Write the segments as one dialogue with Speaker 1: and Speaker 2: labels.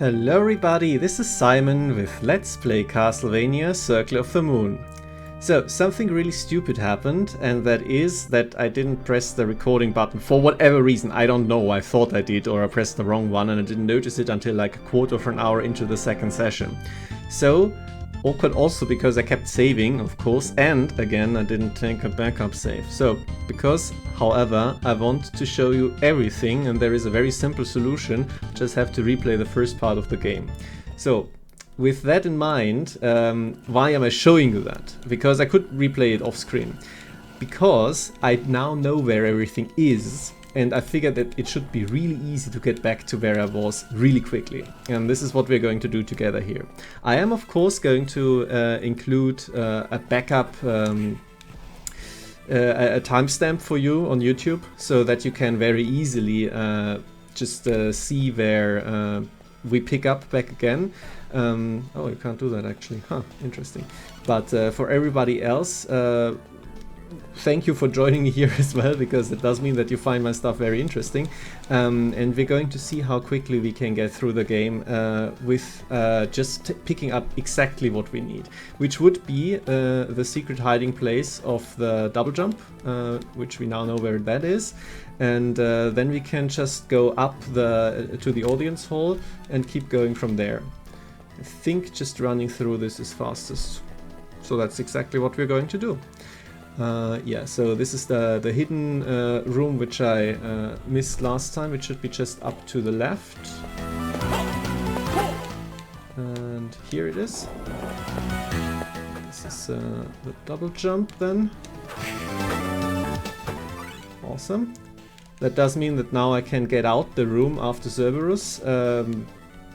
Speaker 1: Hello everybody, this is Simon with Let's Play Castlevania Circle of the Moon. So, something really stupid happened, and that is that I didn't press the recording button for whatever reason. I don't know, I thought I did, or I pressed the wrong one and I didn't notice it until like a quarter of an hour into the second session. So, awkward also because I kept saving, of course, and again I didn't take a backup save. So, because, however, I want to show you everything and there is a very simple solution, just have to replay the first part of the game. So, with that in mind, why am I showing you that? Because I could replay it off screen. Because I now know where everything is, and I figured that it should be really easy to get back to where I was really quickly. And this is what we're going to do together here. I am of course going to include a backup a timestamp for you on YouTube, so that you can very easily just see where we pick up back again. Oh, you can't do that actually. Huh, interesting. But for everybody else, thank you for joining me here as well, because it does mean that you find my stuff very interesting. And we're going to see how quickly we can get through the game with just picking up exactly what we need, which would be the secret hiding place of the double jump, which we now know where that is. And then we can just go up to the audience hall and keep going from there. I think just running through this is fastest. So that's exactly what we're going to do. Yeah, so this is the hidden room which I missed last time, which should be just up to the left. And here it is. This is the double jump then. Awesome. That does mean that now I can get out the room after Cerberus,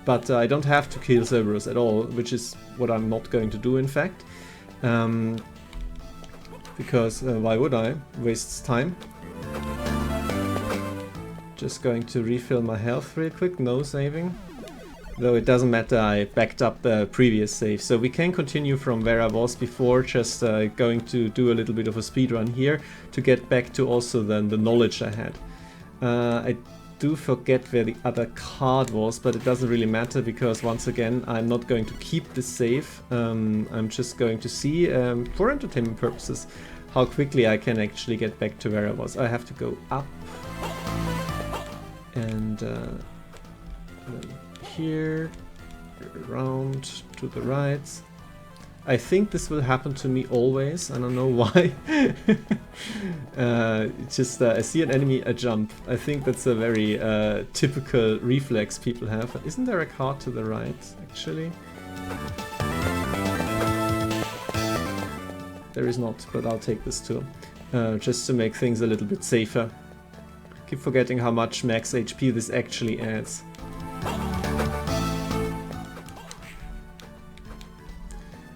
Speaker 1: but I don't have to kill Cerberus at all, which is what I'm not going to do in fact. Because why would I? Wastes time. Just going to refill my health real quick, no saving. Though it doesn't matter, I backed up the previous save. So we can continue from where I was before, just going to do a little bit of a speedrun here to get back to also then the knowledge I had. I do forget where the other card was, but it doesn't really matter because once again I'm not going to keep this save. I'm just going to see, for entertainment purposes, how quickly I can actually get back to where I was. I have to go up and then here, around to the right. I think this will happen to me always, I don't know why. It's just I see an enemy, I jump. I think that's a very typical reflex people have. Isn't there a card to the right, actually? There is not, but I'll take this too. Just to make things a little bit safer. Keep forgetting how much max HP this actually adds.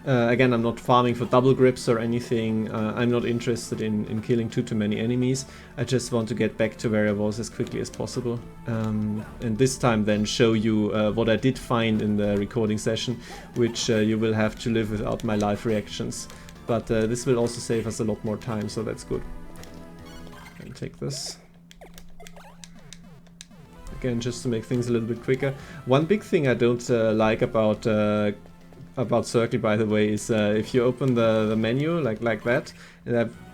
Speaker 1: Again, I'm not farming for double grips or anything. I'm not interested in killing too many enemies. I just want to get back to where I was as quickly as possible. And this time then show you what I did find in the recording session, which you will have to live without my live reactions. But this will also save us a lot more time, so that's good. And take this. Again, just to make things a little bit quicker. One big thing I don't like about Circle, by the way, is if you open the menu like that,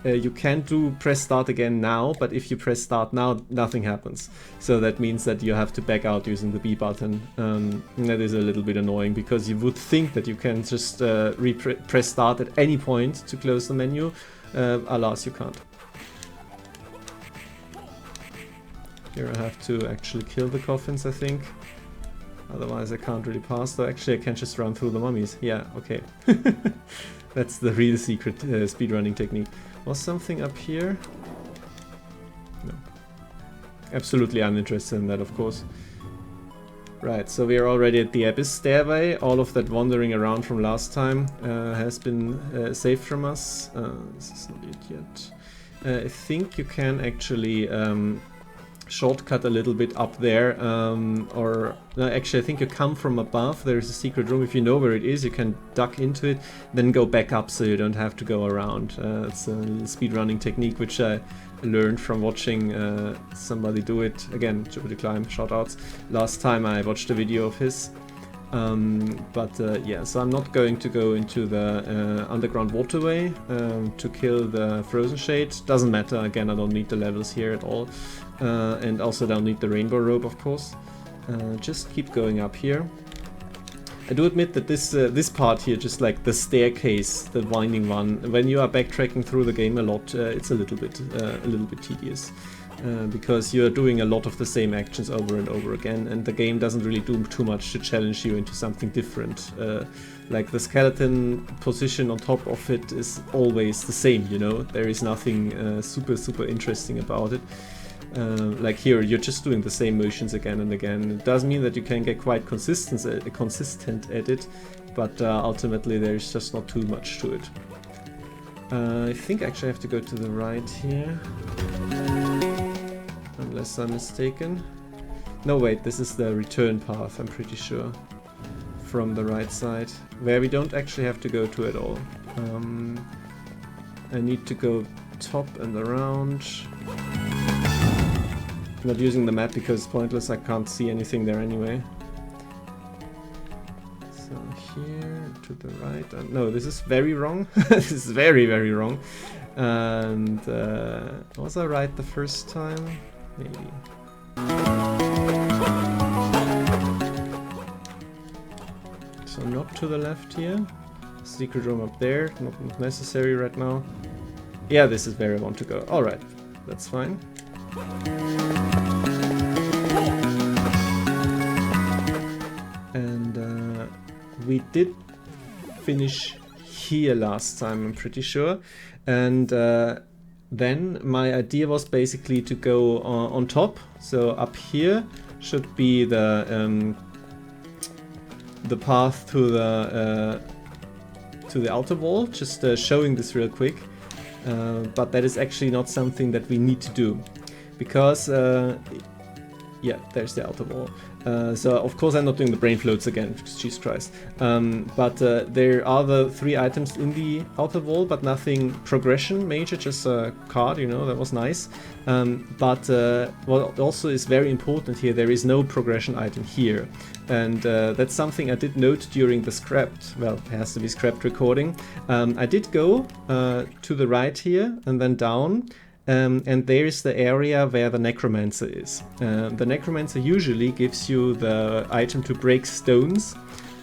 Speaker 1: you can't do press start again now, but if you press start now, nothing happens. So that means that you have to back out using the B button. And that is a little bit annoying, because you would think that you can just press start at any point to close the menu. Alas, you can't. Here I have to actually kill the coffins, I think. Otherwise I can't really pass, though actually I can just run through the mummies. Yeah, okay. That's the real secret speedrunning technique. Was something up here? No. Absolutely uninterested in that, of course. Right, so we are already at the Abyss Stairway. All of that wandering around from last time has been saved from us. This is not it yet. I think you can actually shortcut a little bit up there, or no, actually I think you come from above. There is a secret room. If you know where it is, you can duck into it, then go back up so you don't have to go around. It's a little speedrunning technique which I learned from watching somebody do it. Again, Jupiter Climb, shoutouts. Last time I watched a video of his. Yeah, so I'm not going to go into the underground waterway to kill the frozen shade. Doesn't matter, again, I don't need the levels here at all. And also don't need the rainbow rope, of course. Just keep going up here. I do admit that this part here, just like the staircase, the winding one, when you are backtracking through the game a lot, it's a little bit tedious. Because you're doing a lot of the same actions over and over again, and the game doesn't really do too much to challenge you into something different. Like the skeleton position on top of it is always the same, you know? There is nothing super interesting about it. Like here, you're just doing the same motions again and again. It does mean that you can get quite consistent at it, but ultimately there's just not too much to it. I think actually I have to go to the right here. Unless I'm mistaken. No, wait, this is the return path, I'm pretty sure. From the right side, where we don't actually have to go to at all. I need to go top and around. I'm not using the map because it's pointless, I can't see anything there anyway. So here, to the right. No, this is very wrong. This is very wrong. And was I right the first time? Maybe. So not to the left here. Secret room up there, not necessary right now. Yeah, this is where I want to go. Alright, that's fine. And we did finish here last time, I'm pretty sure. And then my idea was basically to go on top. So up here should be the path to the outer wall. Just showing this real quick, but that is actually not something that we need to do because yeah, there's the outer wall. So of course I'm not doing the brain floats again, Jesus Christ. But there are the 3 items in the outer wall, but nothing progression major, just a card, you know, that was nice. But what also is very important here, there is no progression item here. And that's something I did note during the scrapped, well, it has to be scrapped recording. I did go to the right here and then down. And there's the area where the Necromancer is. The Necromancer usually gives you the item to break stones,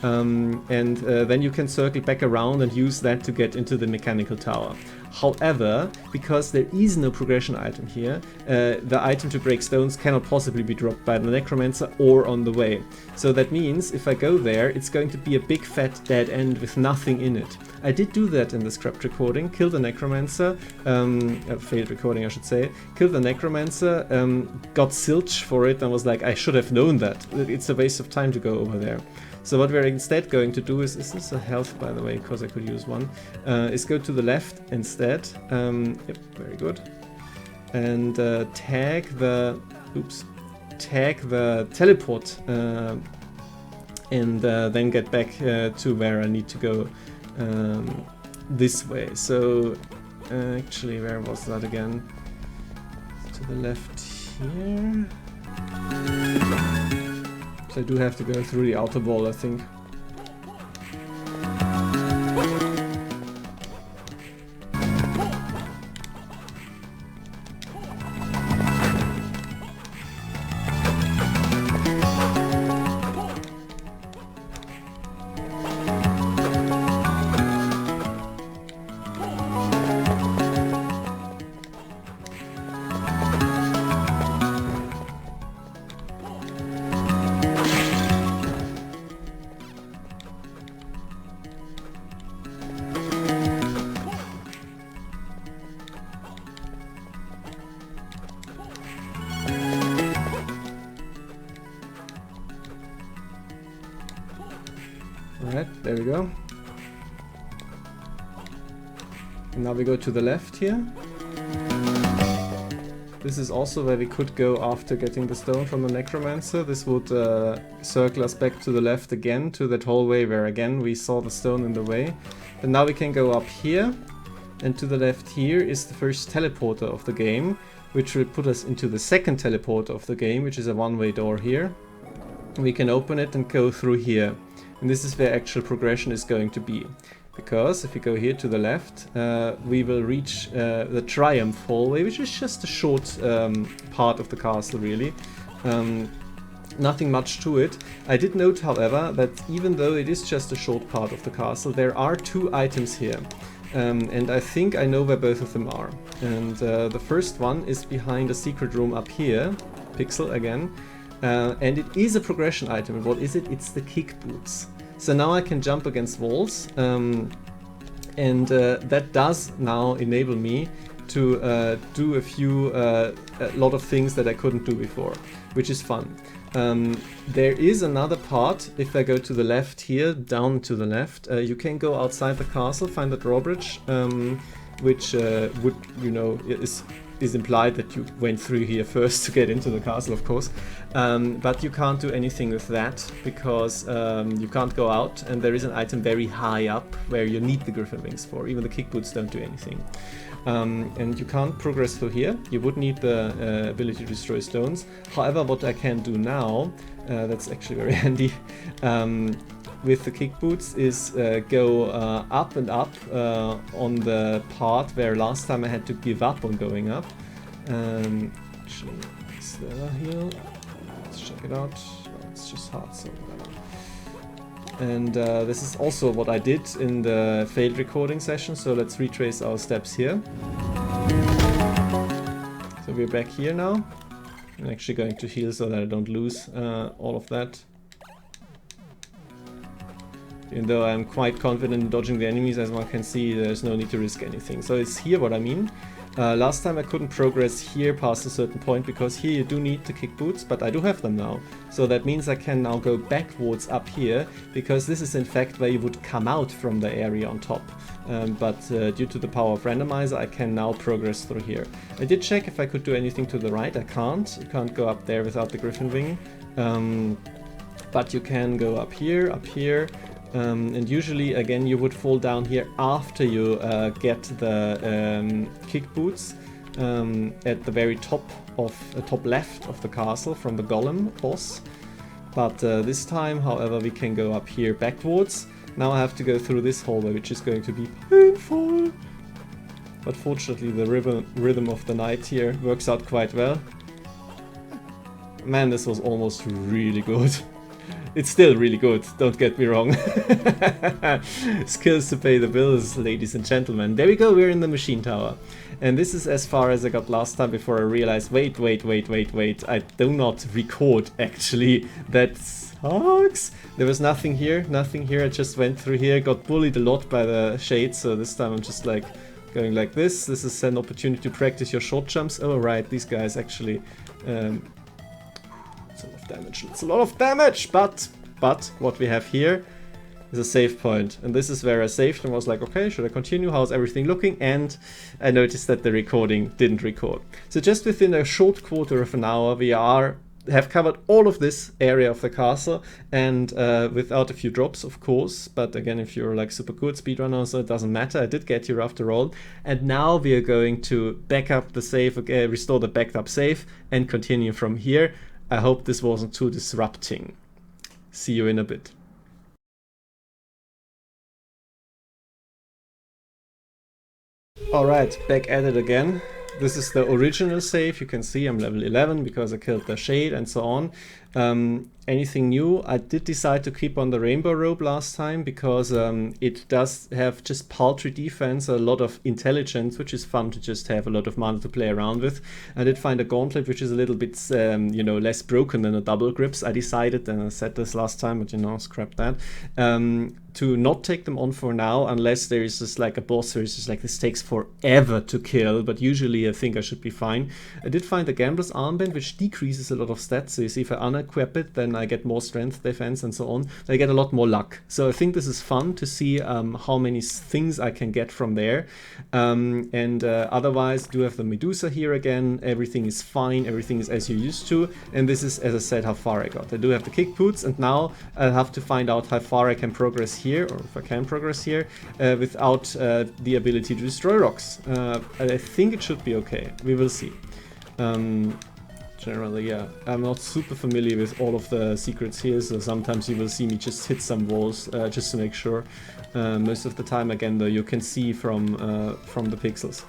Speaker 1: and then you can circle back around and use that to get into the mechanical tower. However, because there is no progression item here, the item to break stones cannot possibly be dropped by the Necromancer or on the way. So that means if I go there, it's going to be a big fat dead end with nothing in it. I did do that in the scrapped recording, killed the Necromancer, failed recording I should say, killed the Necromancer, got zilch for it and was like, I should have known that. It's a waste of time to go over there. So what we're instead going to do is this a health by the way, because I could use one, is go to the left instead, yep, very good, and tag the teleport, and then get back to where I need to go this way. So actually, where was that again? To the left here. So I do have to go through the outer wall, I think. Alright, there we go. And now we go to the left here. This is also where we could go after getting the stone from the Necromancer. This would circle us back to the left again, to that hallway where again we saw the stone in the way. And now we can go up here, and to the left here is the first teleporter of the game, which will put us into the second teleporter of the game, which is a one-way door here. We can open it and go through here. And this is where actual progression is going to be. Because if we go here to the left, we will reach the Triumph hallway, which is just a short part of the castle, really. Nothing much to it. I did note, however, that even though it is just a short part of the castle, there are 2 items here. And I think I know where both of them are. And the first one is behind a secret room up here. Pixel again. And it is a progression item. And what is it? It's the kick boots. So now I can jump against walls. And that does now enable me to do a lot of things that I couldn't do before, which is fun. There is another part. If I go to the left here, down to the left, you can go outside the castle, find the drawbridge, which would, you know, is implied that you went through here first to get into the castle, of course. But you can't do anything with that because you can't go out, and there is an item very high up where you need the griffin wings for. Even the kick boots don't do anything. And you can't progress through here. You would need the ability to destroy stones. However, what I can do now, that's actually very handy, with the kick boots is go up and up on the part where last time I had to give up on going up. Actually, is there here? Let's check it out. Oh, it's just hard, so whatever. And this is also what I did in the failed recording session, so let's retrace our steps here. So we're back here now. I'm actually going to heal so that I don't lose all of that. Even though I'm quite confident in dodging the enemies, as one can see, there's no need to risk anything. So it's here what I mean. Last time I couldn't progress here past a certain point because here you do need the kick boots, but I do have them now. So that means I can now go backwards up here, because this is in fact where you would come out from the area on top. But due to the power of Randomizer, I can now progress through here. I did check if I could do anything to the right. I can't. You can't go up there without the griffin wing. But you can go up here. And usually, again, you would fall down here after you get the kick boots at the very top left of the castle from the Golem boss. But this time, however, we can go up here backwards. Now I have to go through this hallway, which is going to be painful. But fortunately, the rhythm of the night here works out quite well. Man, this was almost really good. It's still really good, don't get me wrong. Skills to pay the bills, ladies and gentlemen. There we go, we're in the machine tower. And this is as far as I got last time before I realized, wait, I do not record actually. That sucks. There was nothing here, I just went through here, got bullied a lot by the shades, so this time I'm just like going like this. This is an opportunity to practice your short jumps. Oh right, these guys actually... It's a lot of damage, but what we have here is a save point, and this is where I saved and was like, okay, should I continue? How's everything looking? And I noticed that the recording didn't record. So just within a short quarter of an hour, we have covered all of this area of the castle, and without a few drops, of course. But again, if you're like super good speedrunner, so it doesn't matter. I did get here after all. And now we are going to back up the save, restore the backed up save, and continue from here. I hope this wasn't too disrupting. See you in a bit. Alright, back at it again. This is the original save. You can see I'm level 11 because I killed the shade and so on. Anything new? I did decide to keep on the rainbow robe last time because it does have just paltry defense, a lot of intelligence, which is fun to just have a lot of mana to play around with. I did find a gauntlet which is a little bit, you know, less broken than a double grips. I decided, and I said this last time, but you know, scrap that, to not take them on for now unless there is just like a boss who is just like, this takes forever to kill, but usually I think I should be fine. I did find a gambler's armband which decreases a lot of stats, so you see if I unequip it then I get more strength, defense and so on. I get a lot more luck. So I think this is fun to see how many things I can get from there. Otherwise, do have the Medusa here again. Everything is fine, everything is as you used to. And this is, as I said, how far I got. I do have the kick boots, and now I'll have to find out how far I can progress here, or if I can progress here, without the ability to destroy rocks. I think it should be okay. We will see. Generally, yeah. I'm not super familiar with all of the secrets here, so sometimes you will see me just hit some walls just to make sure. Most of the time, again, though, you can see from the pixels.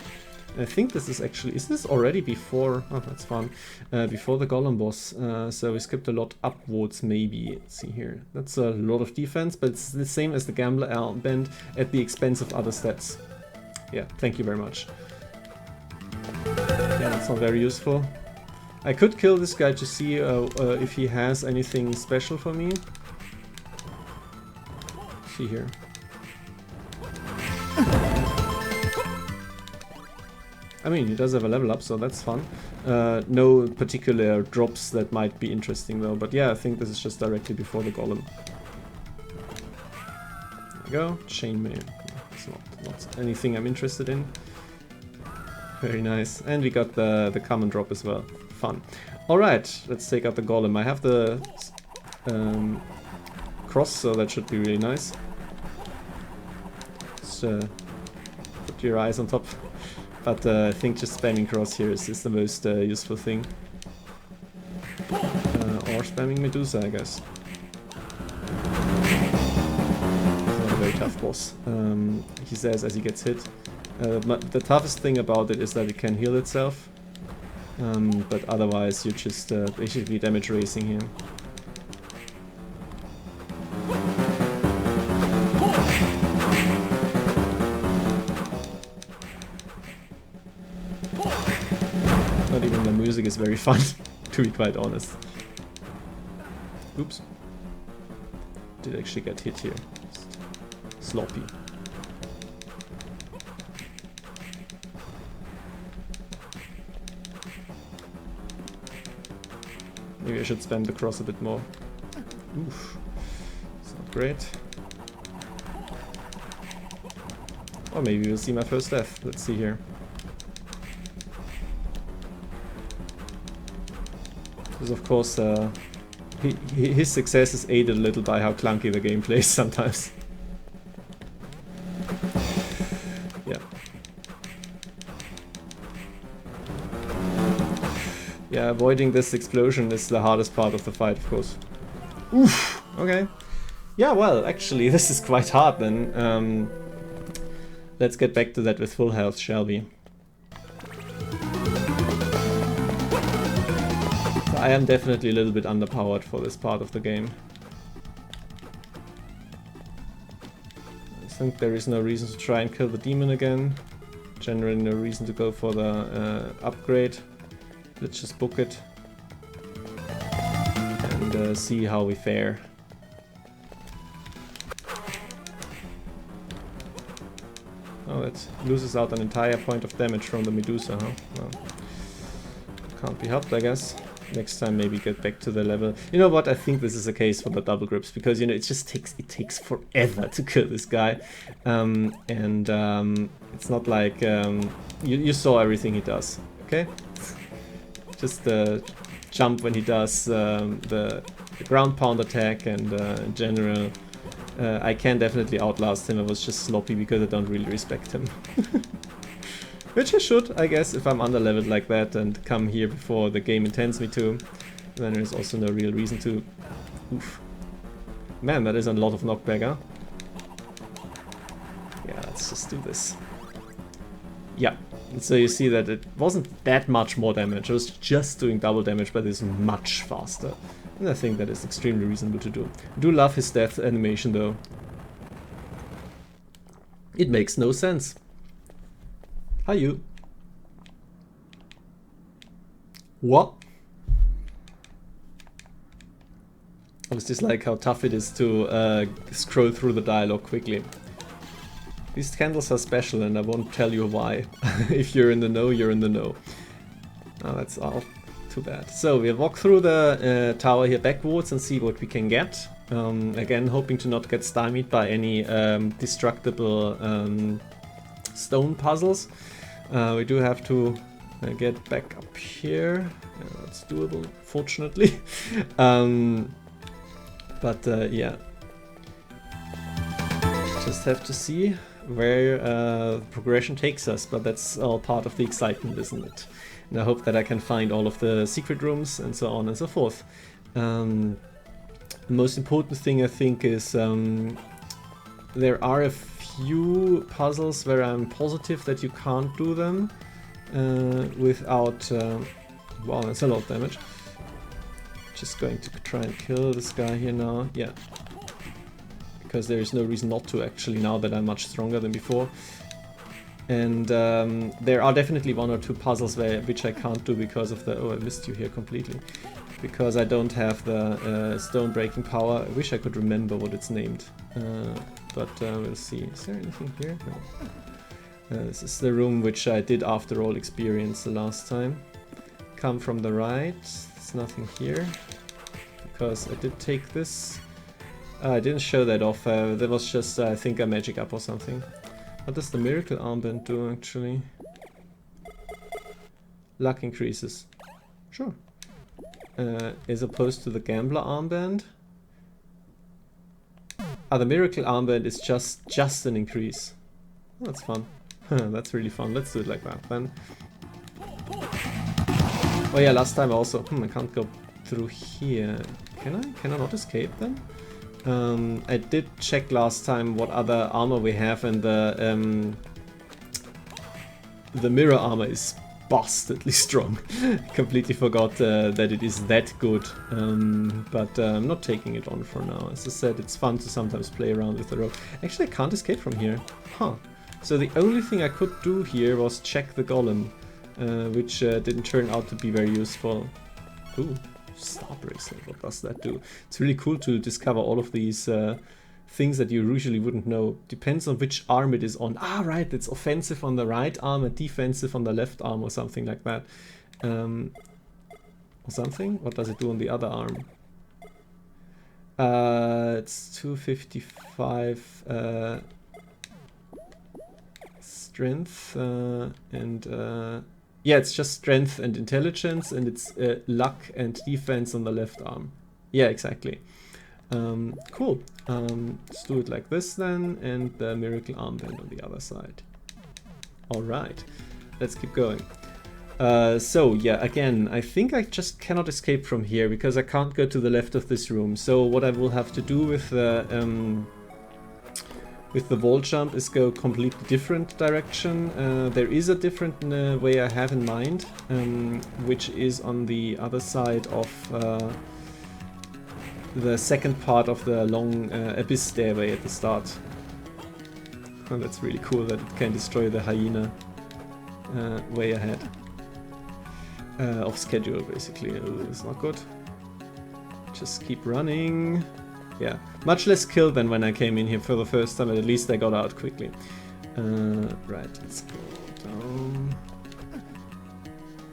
Speaker 1: I think this is actually... Is this already before... Oh, that's fun. Before the Golem boss. So we skipped a lot upwards, maybe. Let's see here. That's a lot of defense, but it's the same as the Gambler Band at the expense of other stats. Yeah, thank you very much. Yeah, that's not very useful. I could kill this guy to see if he has anything special for me. Let's see here. I mean, he does have a level up, so that's fun. No particular drops that might be interesting though, but yeah, I think this is just directly before the Golem. There we go, chainmail. It's not anything I'm interested in. Very nice. And we got the common drop as well. Fun. Alright, let's take out the Golem. I have the cross, so that should be really nice. Just put your eyes on top. But I think just spamming cross here is the most useful thing. Or spamming Medusa, I guess. It's not a very tough boss. He says as he gets hit. The toughest thing about it is that it can heal itself. But otherwise you're just basically damage racing here. Not even the music is very fun, to be quite honest. Oops. Did actually get hit here. Just sloppy. Maybe I should spam the cross a bit more. Oof. It's not great. Or maybe we'll see my first death. Let's see here. Because of course his success is aided a little by how clunky the game plays sometimes. Yeah. Yeah, avoiding this explosion is the hardest part of the fight, of course. Oof! Okay. Yeah, well, actually, this is quite hard then. Let's get back to that with full health, shall we? I am definitely a little bit underpowered for this part of the game. I think there is no reason to try and kill the demon again. Generally no reason to go for the upgrade. Let's just book it and see how we fare. Oh, it loses out an entire point of damage from the Medusa, huh? Well, can't be helped, I guess. Next time maybe get back to the level. You know what, I think this is a case for the double grips, because you know it just takes forever to kill this guy. It's not like you saw everything he does, okay? Just jump when he does the ground pound attack, and in general I can definitely outlast him. I was just sloppy because I don't really respect him. Which I should, I guess, if I'm underleveled like that and come here before the game intends me to. Then there's also no real reason to. Oof. Man, that is a lot of knockback, huh? Yeah, let's just do this. Yeah, and so you see that it wasn't that much more damage. It was just doing double damage, but it's much faster. And I think that is extremely reasonable to do. I do love his death animation, though. It makes no sense. Hi, you. What? I was just like how tough it is to scroll through the dialogue quickly. These candles are special and I won't tell you why. If you're in the know, you're in the know. Oh, that's all. Too bad. So we'll walk through the tower here backwards and see what we can get. Again, hoping to not get stymied by any destructible stone puzzles. We do have to get back up here. That's doable, fortunately. Yeah. Just have to see where progression takes us, but that's all part of the excitement, isn't it? and I hope that I can find all of the secret rooms and so on and so forth. The most important thing I think is there are a few puzzles where I'm positive that you can't do them without... wow, that's a lot of damage. Just going to try and kill this guy here now. Yeah. Because there is no reason not to, actually, now that I'm much stronger than before. And there are definitely one or two puzzles which I can't do because of the... Oh, I missed you here completely. Because I don't have the stone breaking power. I wish I could remember what it's named. But we'll see. Is there anything here? No. This is the room which I did after all experience the last time. Come from the right. There's nothing here. Because I did take this. I didn't show that off. That was just, I think, a magic up or something. What does the miracle armband do, actually? Luck increases. Sure. As opposed to the gambler armband. Ah, the miracle armband is just an increase. Oh, that's fun. That's really fun. Let's do it like that then. Oh yeah, last time also. I can't go through here. Can I? Can I not escape then? I did check last time what other armor we have, and the mirror armor is bastardly strong. Completely forgot that it is that good, but I'm not taking it on for now. As I said, it's fun to sometimes play around with the rope. Actually, I can't escape from here. Huh. So the only thing I could do here was check the golem, which didn't turn out to be very useful. Ooh. Star bracelet, what does that do? It's really cool to discover all of these things that you usually wouldn't know. Depends on which arm it is on. Ah, right, it's offensive on the right arm and defensive on the left arm or something like that. Or something? What does it do on the other arm? It's 255 strength and yeah, it's just strength and intelligence, and it's luck and defense on the left arm. Yeah, exactly. Cool. Let's do it like this then, and the miracle armband on the other side. Alright, let's keep going. So, yeah, again, I think I just cannot escape from here, because I can't go to the left of this room. So what I will have to do with the wall jump is go completely different direction. There is a different way I have in mind, which is on the other side of the second part of the long abyss stairway at the start. Oh, that's really cool that it can destroy the hyena way ahead of schedule, basically. Oh, it's not good. Just keep running. Yeah, much less kill than when I came in here for the first time, but at least I got out quickly. Right, let's go down.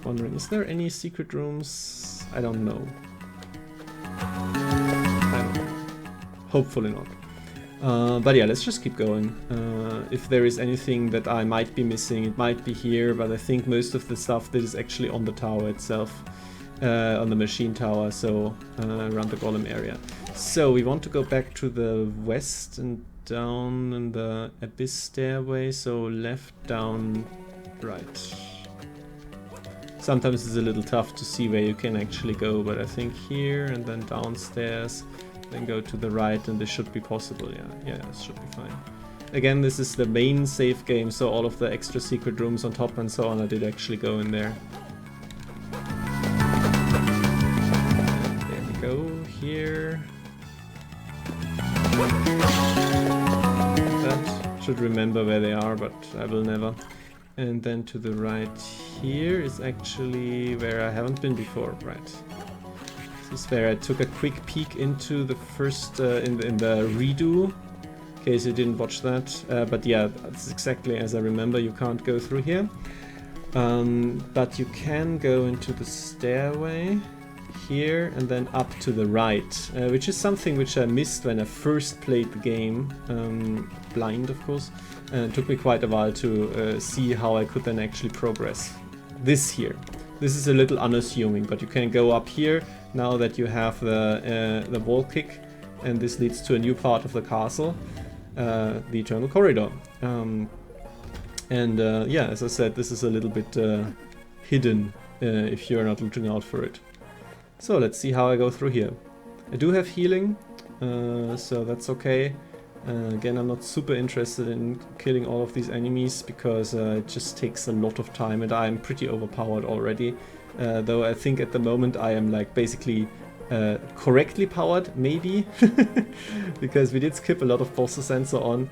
Speaker 1: Wondering, is there any secret rooms? I don't know. I don't know. Hopefully not. But yeah, let's just keep going. If there is anything that I might be missing, it might be here, but I think most of the stuff that is actually on the tower itself. On the machine tower, so around the golem area. So we want to go back to the west and down in the abyss stairway, so left, down, right. Sometimes it's a little tough to see where you can actually go, but I think here and then downstairs, then go to the right, and this should be possible. Yeah, this should be fine. Again, this is the main save game, so all of the extra secret rooms on top and so on, I did actually go in there. Go here. That should remember where they are, but I will never. And then to the right here is actually where I haven't been before. Right. This is where I took a quick peek into the first in the redo. In case you didn't watch that, but yeah, that's exactly as I remember. You can't go through here, but you can go into the stairway here and then up to the right, which is something which I missed when I first played the game, blind of course, and it took me quite a while to see how I could then actually progress. This here, this is a little unassuming, but you can go up here now that you have the wall kick, and this leads to a new part of the castle, the Eternal Corridor. Yeah, as I said, this is a little bit hidden if you're not looking out for it. So let's see how I go through here. I do have healing, so that's okay. Again, I'm not super interested in killing all of these enemies because it just takes a lot of time and I'm pretty overpowered already. Though I think at the moment I am like basically correctly powered, maybe, because we did skip a lot of bosses and so on.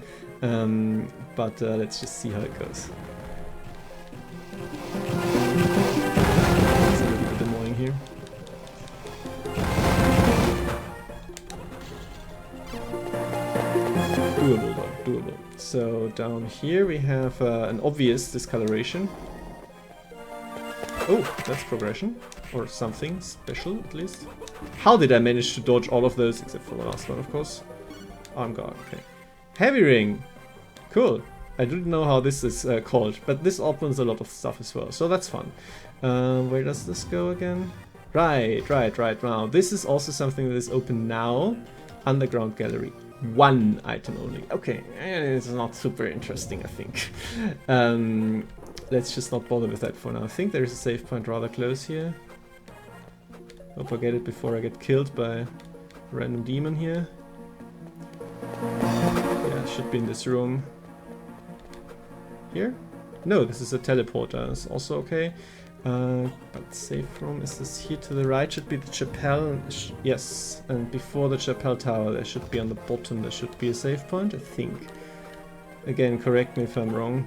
Speaker 1: But let's just see how it goes. It's a little bit annoying here. Doable though, doable. So down here we have an obvious discoloration. Oh, that's progression. Or something special, at least. How did I manage to dodge all of those, except for the last one, of course? Arm guard, okay. Heavy ring! Cool. I didn't know how this is called, but this opens a lot of stuff as well, so that's fun. Where does this go again? Right now. This is also something that is open now. Underground gallery. One item only. Okay, it's not super interesting, I think. Let's just not bother with that for now. I think there is a save point rather close here. Hope I get it before I get killed by a random demon here. Yeah, should be in this room. Here? No, this is a teleporter. It's also okay. But safe room, is this here to the right? Should be the chapel. Yes, and before the chapel tower, there should be on the bottom, there should be a save point, I think. Again, correct me if I'm wrong.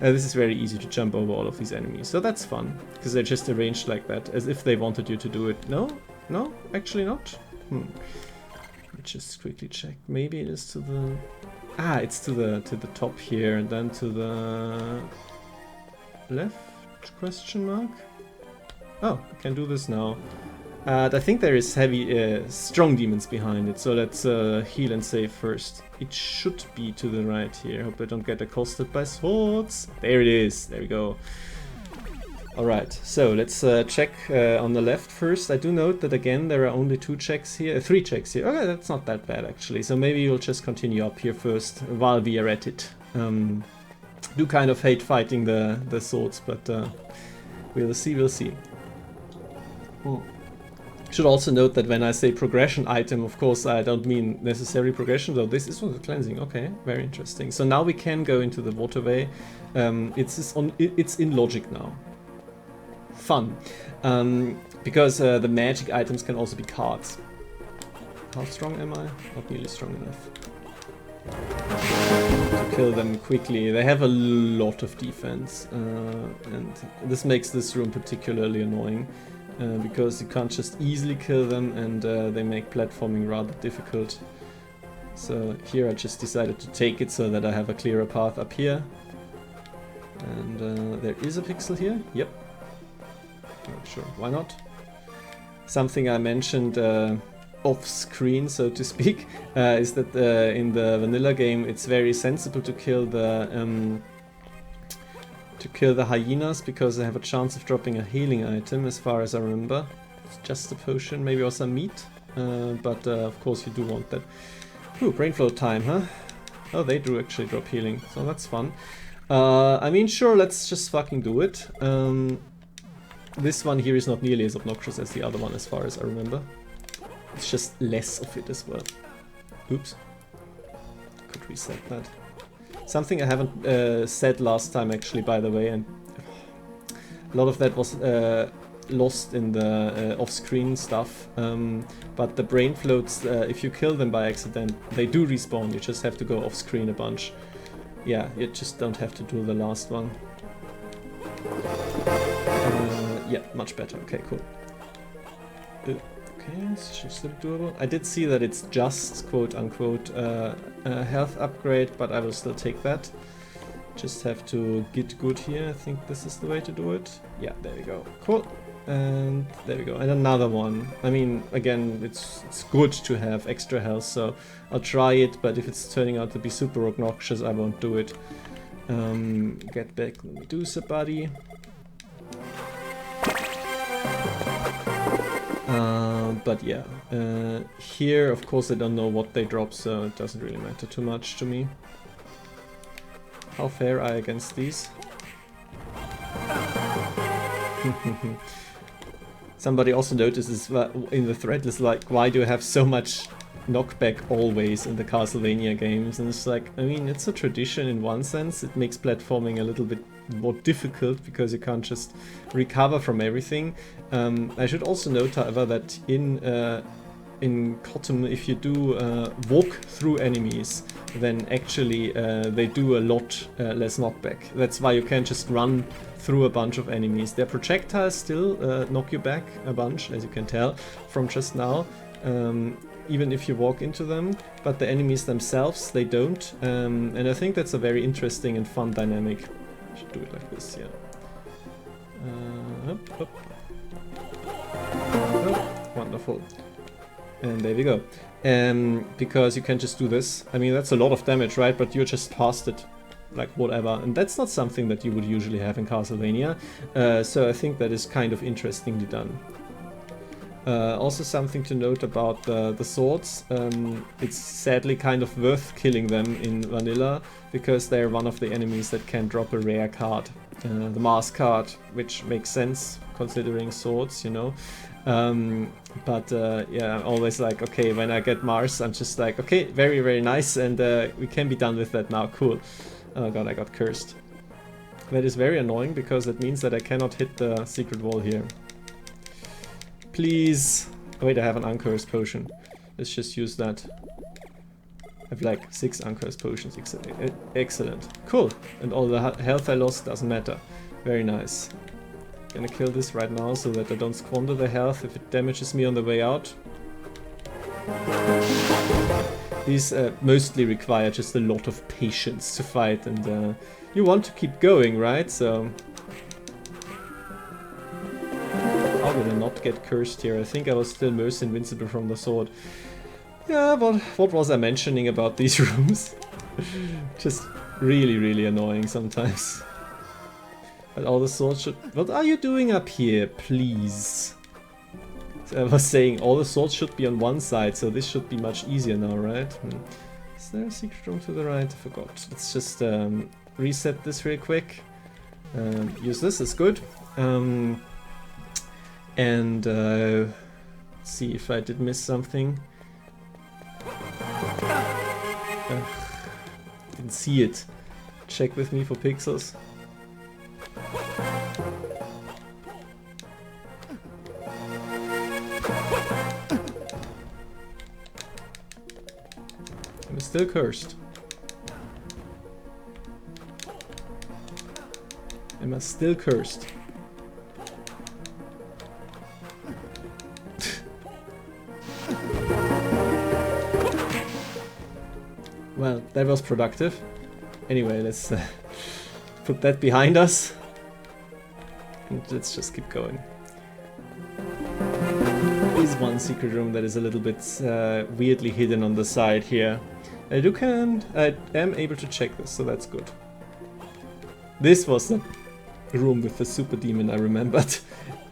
Speaker 1: This is very easy to jump over all of these enemies, so that's fun, because they're just arranged like that, as if they wanted you to do it. No? No? Actually not? Let me just quickly check. Maybe it is to the... Ah, it's to the top here, and then to the left? Question mark? Oh, I can do this now. I think there is heavy, strong demons behind it, so let's heal and save first. It should be to the right here. Hope I don't get accosted by swords. There it is. There we go. Alright, so let's check on the left first. I do note that again there are only 2 checks here, 3 checks here. Okay, that's not that bad actually. So maybe we'll just continue up here first while we are at it. Do kind of hate fighting the swords, but we'll see. Should also note that when I say progression item, of course I don't mean necessary progression, though this is the cleansing. Okay, very interesting. So now we can go into the waterway. It's in logic now. Fun. Because the magic items can also be cards. How strong am I? Not nearly strong enough to kill them quickly. They have a lot of defense, and this makes this room particularly annoying. Because you can't just easily kill them, and they make platforming rather difficult. So here I just decided to take it so that I have a clearer path up here. And there is a pixel here. Yep. Oh, sure, why not? Something I mentioned off screen, so to speak, is that in the vanilla game it's very sensible to kill the hyenas, because they have a chance of dropping a healing item, as far as I remember. It's just a potion, maybe also some meat, but of course you do want that. Ooh, brain flow time, huh? Oh, they do actually drop healing, so that's fun. I mean, sure, let's just fucking do it. This one here is not nearly as obnoxious as the other one, as far as I remember. It's just less of it as well. Oops. Could reset that. Something I haven't said last time, actually, by the way, and a lot of that was lost in the off-screen stuff. But the brain floats, if you kill them by accident, they do respawn. You just have to go off-screen a bunch. Yeah, you just don't have to do the last one. Yeah, much better. Okay, cool. Okay, it's just doable. I did see that it's just quote-unquote a health upgrade, but I will still take that. Just have to get good here. I think this is the way to do it. Yeah, there we go. Cool. And there we go. And another one. I mean, again, it's good to have extra health, so I'll try it, but if it's turning out to be super obnoxious, I won't do it. Get back the Medusa buddy. But yeah, here of course I don't know what they drop, so it doesn't really matter too much to me. How fair are I against these? Somebody also notices in the thread is like, why do I have so much knockback always in the Castlevania games? And it's like, I mean, it's a tradition in one sense. It makes platforming a little bit more difficult because you can't just recover from everything. I should also note, however, that in Cotton, if you do walk through enemies, then actually they do a lot less knockback. That's why you can't just run through a bunch of enemies. Their projectiles still knock you back a bunch, as you can tell from just now, even if you walk into them, but the enemies themselves, they don't. And I think that's a very interesting and fun dynamic. I should do it like this, yeah. Up, up. Oh, wonderful. And there we go. Because you can just do this. I mean, that's a lot of damage, right? But you're just past it. Like, whatever. And that's not something that you would usually have in Castlevania. So I think that is kind of interestingly done. Also something to note about the swords. It's sadly kind of worth killing them in vanilla, because they're one of the enemies that can drop a rare card. The Mars card, which makes sense considering swords, you know. Yeah, I'm always like, okay, when I get Mars, I'm just like, okay, very, very nice, and we can be done with that now, cool. Oh god, I got cursed. That is very annoying, because it means that I cannot hit the secret wall here. Please! Oh, wait, I have an uncursed potion. Let's just use that. I have like 6 uncursed potions. Excellent. Cool. And all the health I lost doesn't matter. Very nice. Gonna kill this right now so that I don't squander the health if it damages me on the way out. These mostly require just a lot of patience to fight, and you want to keep going, right? So how did I not get cursed here? I think I was still most invincible from the sword. Yeah, what was I mentioning about these rooms? Just really, really annoying sometimes. But all the swords should... What are you doing up here, please? So I was saying all the swords should be on one side, so this should be much easier now, right? Is there a secret room to the right? I forgot. Let's just reset this real quick. Use this, it's good. See if I did miss something. Didn't see it. Check with me for pixels. I'm still cursed. Am I still cursed? Well, that was productive. Anyway, let's put that behind us. And let's just keep going. There is one secret room that is a little bit weirdly hidden on the side here. I am able to check this, so that's good. This was the room with the super demon, I remembered.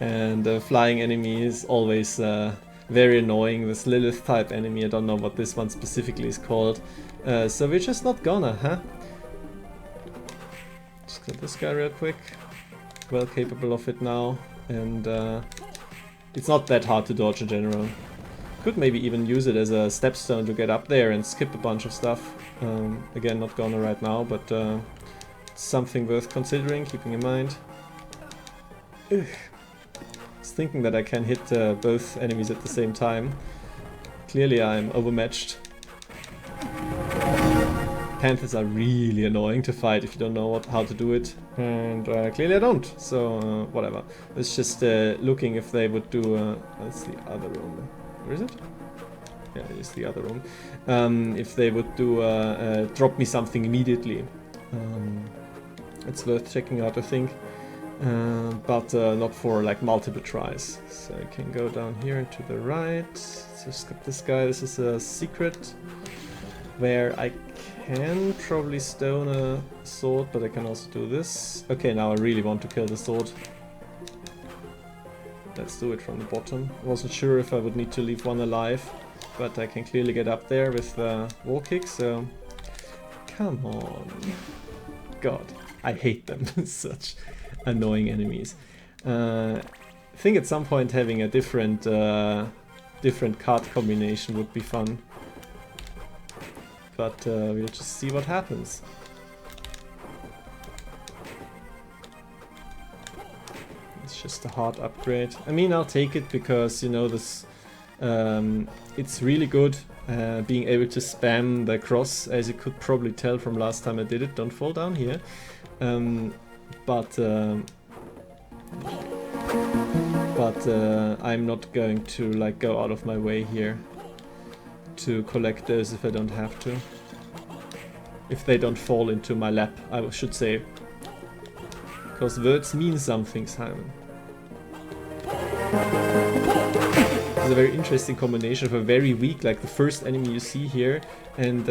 Speaker 1: And flying enemy is always very annoying. This Lilith type enemy, I don't know what this one specifically is called. So we're just not gonna, huh? Just kill this guy real quick. Well capable of it now. And it's not that hard to dodge in general. Could maybe even use it as a stepstone to get up there and skip a bunch of stuff. Again, not gonna right now, but it's something worth considering, keeping in mind. Ugh. I was thinking that I can hit both enemies at the same time. Clearly I'm overmatched. Panthers are really annoying to fight if you don't know how to do it, and clearly I don't, so whatever. Let's just looking if they would do, that's the other room. Where is it? Yeah, it is the other room. If they would do drop me something immediately. It's worth checking out, I think, but not for like multiple tries. So I can go down here and to the right. So skip this guy. This is a secret where I can probably stone a sword, but I can also do this. Okay, now I really want to kill the sword. Let's do it from the bottom. I wasn't sure if I would need to leave one alive, but I can clearly get up there with the wall kick, so... Come on. God, I hate them. Such annoying enemies. I think at some point having a different card combination would be fun. But we'll just see what happens. It's just a hard upgrade. I mean, I'll take it because, you know, this it's really good being able to spam the cross, as you could probably tell from last time I did it. Don't fall down here. But I'm not going to like go out of my way here to collect those if I don't have to. If they don't fall into my lap, I should say. Because words mean something, Simon. It's a very interesting combination of a very weak, like the first enemy you see here, and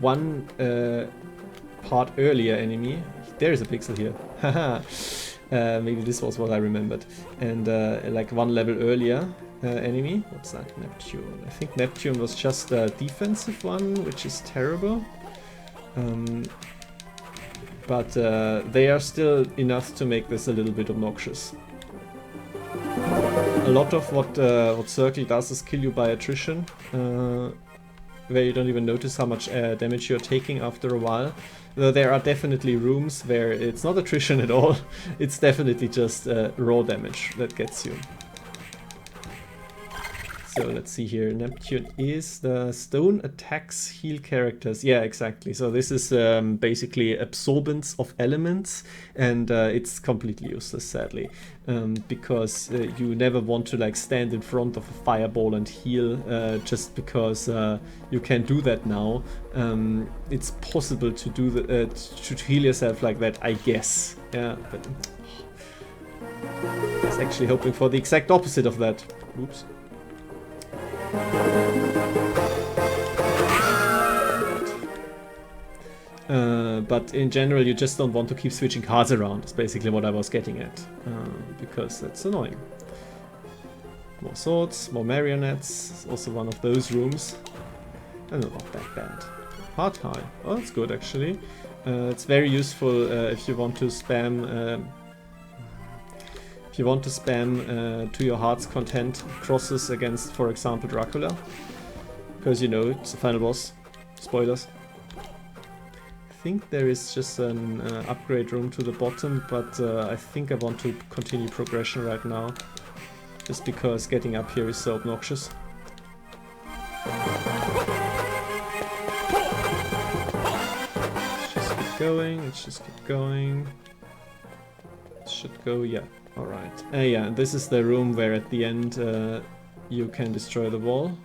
Speaker 1: one part earlier enemy. There is a pixel here. Haha. Maybe this was what I remembered. And like one level earlier enemy. What's that? Neptune. I think Neptune was just a defensive one, which is terrible. But they are still enough to make this a little bit obnoxious. A lot of what Circle does is kill you by attrition, where you don't even notice how much damage you're taking after a while. Though there are definitely rooms where it's not attrition at all, it's definitely just raw damage that gets you. So let's see here, Neptune is the stone attacks heal characters. Yeah, exactly. So this is basically absorbance of elements, and it's completely useless, sadly. Because you never want to like stand in front of a fireball and heal just because you can do that now. It's possible to do to heal yourself like that, I guess. Yeah, but I was actually hoping for the exact opposite of that. Oops. But in general, you just don't want to keep switching cards around. That's basically what I was getting at, because that's annoying. More swords, more marionettes. It's also one of those rooms. And not that bad. Hard high. Oh, that's good actually. It's very useful if you want to spam. If you want to spam to your heart's content crosses against, for example, Dracula. Because, you know, it's the final boss. Spoilers. I think there is just an upgrade room to the bottom, but I think I want to continue progression right now. Just because getting up here is so obnoxious. Let's just keep going, let's just keep going. It should go, yeah. Alright. Yeah, this is the room where at the end you can destroy the wall.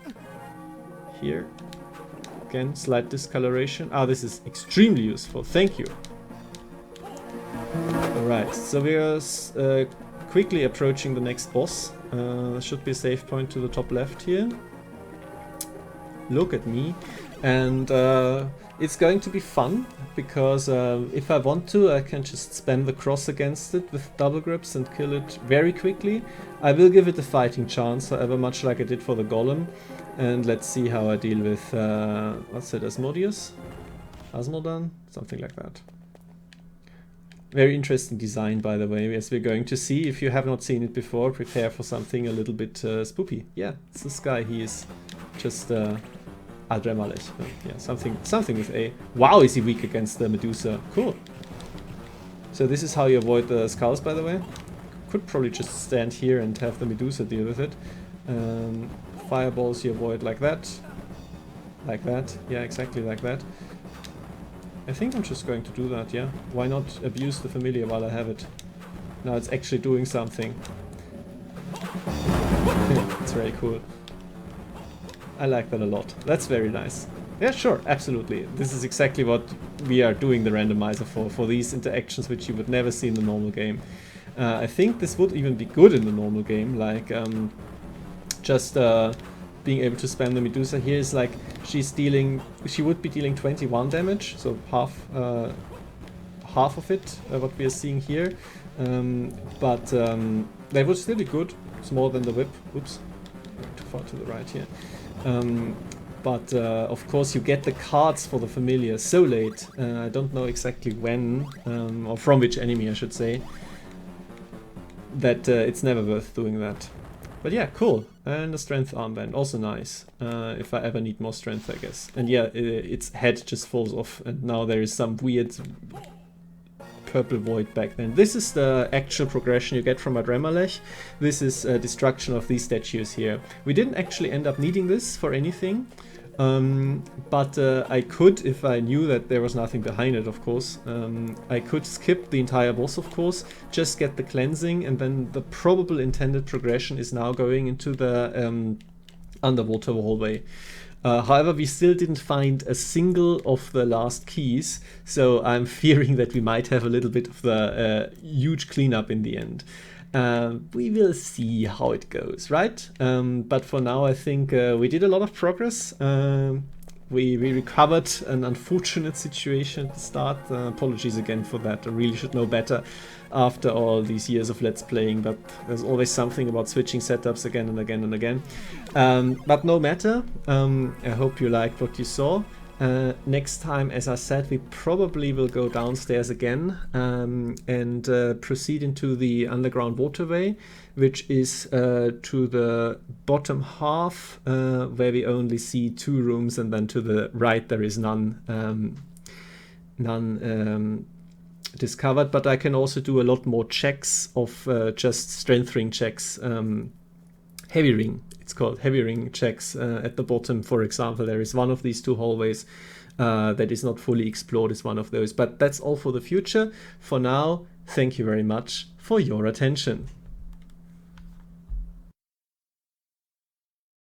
Speaker 1: Here. Again, slight discoloration. Ah, this is extremely useful. Thank you. Alright, so we are quickly approaching the next boss. There should be a save point to the top left here. Look at me. And it's going to be fun, because if I want to, I can just spam the cross against it with double grips and kill it very quickly. I will give it a fighting chance, however, much like I did for the Golem. And let's see how I deal with, what's it, Asmodeus? Asmodan? Something like that. Very interesting design, by the way, as we're going to see. If you have not seen it before, prepare for something a little bit spoopy. Yeah, it's this guy. He is just Adremalech. Yeah, something with A. Wow, is he weak against the Medusa. Cool. So this is how you avoid the skulls, by the way. Could probably just stand here and have the Medusa deal with it. Fireballs you avoid like that. Like that. Yeah, exactly like that. I think I'm just going to do that, yeah. Why not abuse the familiar while I have it? Now it's actually doing something. It's very cool. I like that a lot. That's very nice. Yeah, sure, absolutely. This is exactly what we are doing the randomizer for these interactions which you would never see in the normal game. I think this would even be good in the normal game, like just being able to spam the Medusa. Here is like she would be dealing 21 damage, so half of it, what we are seeing here. But that would still be good. It's more than the whip. Oops, too far to the right here. But of course you get the cards for the familiar so late. I don't know exactly when, or from which enemy I should say. that it's never worth doing that. But yeah, cool. And a strength armband, also nice. If I ever need more strength, I guess. And yeah, its head just falls off, and now there is some weird purple void back then. This is the actual progression you get from Adremalech. This is destruction of these statues here. We didn't actually end up needing this for anything. But I could, if I knew that there was nothing behind it, of course. I could skip the entire boss, of course, just get the cleansing, and then the probable intended progression is now going into the underwater hallway. However, we still didn't find a single of the last keys, so I'm fearing that we might have a little bit of the huge cleanup in the end. We will see how it goes, right? But for now, I think we did a lot of progress. We recovered an unfortunate situation at the start. Apologies again for that. I really should know better after all these years of Let's Playing, but there's always something about switching setups again and again and again. But no matter, I hope you liked what you saw. Next time, as I said, we probably will go downstairs again and proceed into the underground waterway, which is to the bottom half, where we only see 2 rooms, and then to the right there is none discovered. But I can also do a lot more checks of just strength ring checks, heavy ring. It's called heavy ring checks at the bottom. For example, there is one of these 2 hallways that is not fully explored, is one of those. But that's all for the future. For now, thank you very much for your attention.